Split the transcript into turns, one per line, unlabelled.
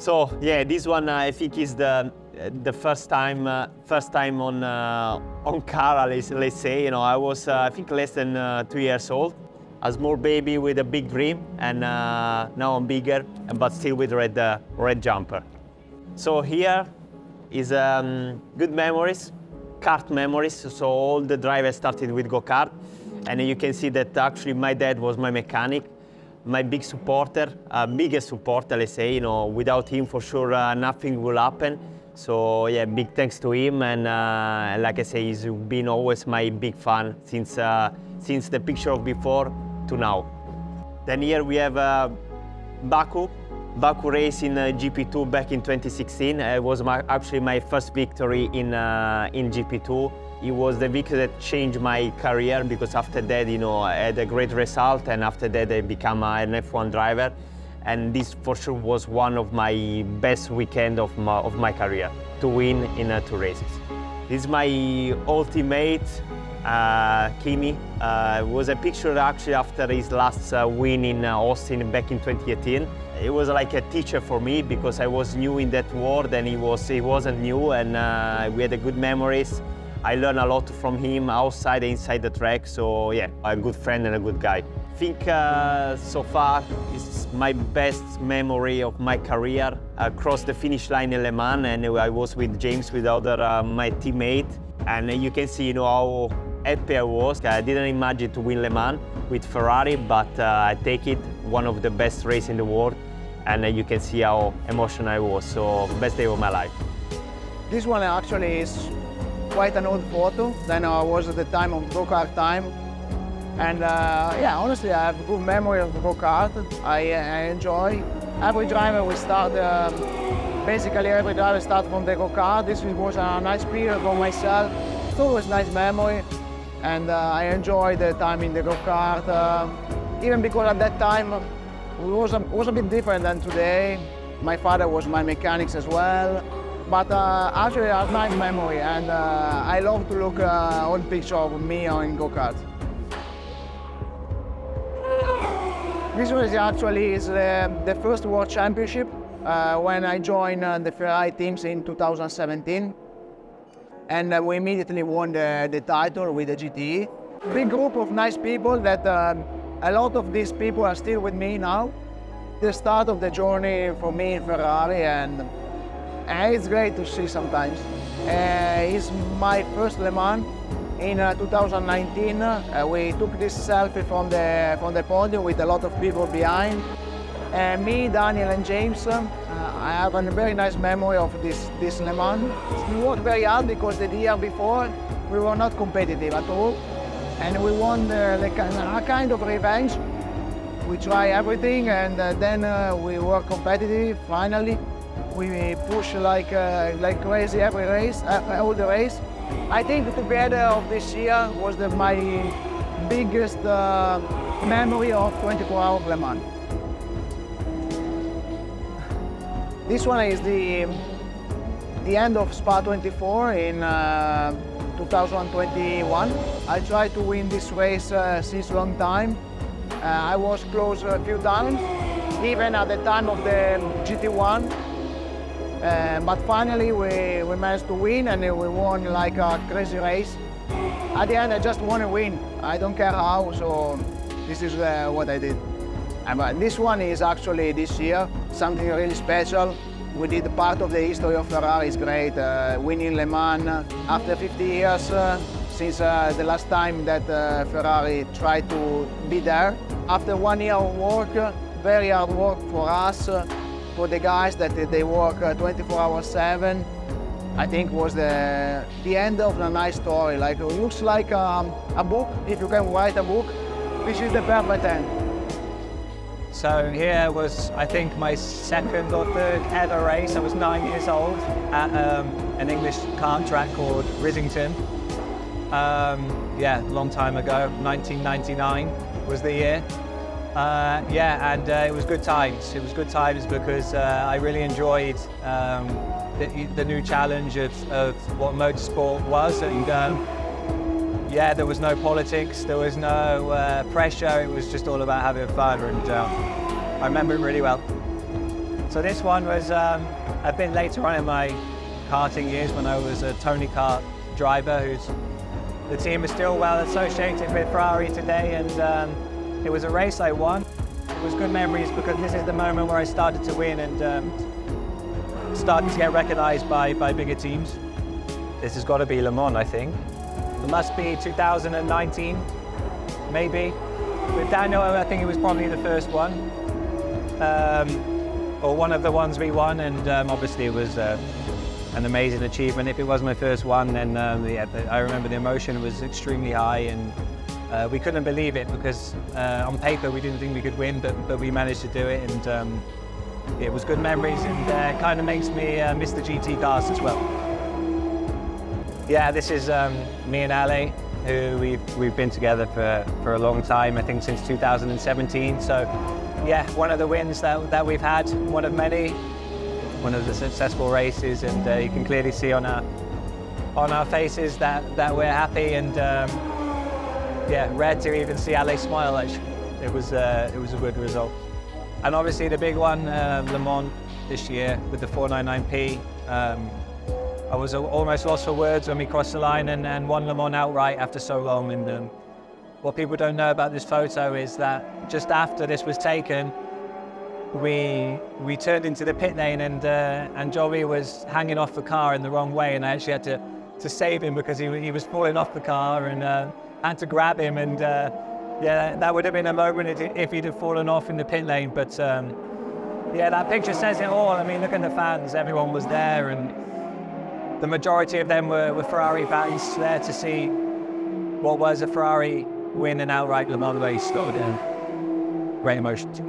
So yeah, this one I think is the first time on car. Let's say, I was I think less than 2 years old, a small baby with a big dream, and now I'm bigger, but still with red jumper. So here is good memories, kart memories. So all the drivers started with go-kart, and you can see that actually my dad was my mechanic, my big supporter, biggest supporter, let's say. Without him, for sure, nothing will happen. So yeah, big thanks to him, and like I say, he's been always my big fan since the picture of before to now. Then here we have Baku Racing GP2 back in 2016. It was actually my first victory in GP2. It was the victory that changed my career, because after that, I had a great result, and after that I became an F1 driver. And this for sure was one of my best weekends of my career, to win in 2 races. This is my old teammate, Kimi. It was a picture actually after his last win in Austin back in 2018. It was like a teacher for me, because I was new in that world and he wasn't new, and we had good memories. I learned a lot from him outside and inside the track, so yeah, a good friend and a good guy. I think so far it's my best memory of my career. I crossed the finish line in Le Mans, and I was with James, with my teammate, and you can see how happy I was. I didn't imagine to win Le Mans with Ferrari, but I take it, one of the best races in the world, and you can see how emotional I was. So best day of my life.
This one actually is quite an old photo. Then I was at the time of go-kart time. And yeah, honestly, I have a good memory of the go-kart. I enjoy. Every driver will start, basically every driver starts from the go-kart. This was a nice period for myself. It's always a nice memory. And I enjoyed the time in the go-kart. Even because at that time, it was a bit different than today. My father was my mechanic as well. But actually, I have a nice memory, and I love to look old picture of me in go-kart. This was actually the first World Championship when I joined the Ferrari teams in 2017. And we immediately won the title with the GTE. Big group of nice people that a lot of these people are still with me now. The start of the journey for me in Ferrari, and it's great to see sometimes. It's my first Le Mans in 2019. We took this selfie from the podium with a lot of people behind. Me, Daniel and James, I have a very nice memory of this Le Mans. We worked very hard because the year before we were not competitive at all. And we won a kind of revenge. We try everything, and then we were competitive finally. We push like crazy every race, all the race. I think together of this year was my biggest memory of 24 hours Le Mans. This one is the end of Spa 24 in 2021. I tried to win this race since a long time. I was close a few times, even at the time of the GT1. But finally we managed to win, and we won like a crazy race. At the end I just want to win. I don't care how, so this is what I did. And this one is actually this year, something really special. We did part of the history of Ferrari. It's great, winning Le Mans after 50 years since the last time that Ferrari tried to be there. After 1 year of work, very hard work for us, for the guys that they work 24 hours 7. I think was the end of a nice story. Like, it looks like a book, if you can write a book. This is the perfect end.
So here was, I think, my second or third ever race. I was 9 years old at an English kart track called Rizzington. Yeah, a long time ago, 1999 was the year. Yeah, and it was good times. It was good times because I really enjoyed the new challenge of what motorsport was. And yeah, there was no politics, there was no pressure. It was just all about having fun, and I remember it really well. So this one was a bit later on in my karting years when I was a Tony Kart driver, the team is still well associated with Ferrari today, and it was a race I won. It was good memories because this is the moment where I started to win and started to get recognized by bigger teams. This has got to be Le Mans, I think. It must be 2019, maybe. With Daniel, I think it was probably the first one, or one of the ones we won, and obviously it was an amazing achievement. If it was my first one, then I remember the emotion was extremely high, and we couldn't believe it because on paper we didn't think we could win, but we managed to do it, and it was good memories, and kind of makes me miss the GT cars as well. Yeah, this is me and Ale, who we've been together for a long time, I think since 2017. So yeah, one of the wins that we've had, one of many, one of the successful races, and you can clearly see on our faces that we're happy, and yeah, rare to even see Ale smile. Actually, it was a good result. And obviously the big one, Le Mans this year with the 499P. I was almost lost for words when we crossed the line and won Le Mans outright after so long. And what people don't know about this photo is that just after this was taken, we turned into the pit lane, and Joey was hanging off the car in the wrong way, and I actually had to save him because he was falling off the car, and had to grab him, and yeah, that would have been a moment if he'd have fallen off in the pit lane. But yeah, that picture says it all. I mean, look at the fans, everyone was there, and the majority of them were Ferrari fans there to see what was a Ferrari win an outright Le Mans race. So, great emotions.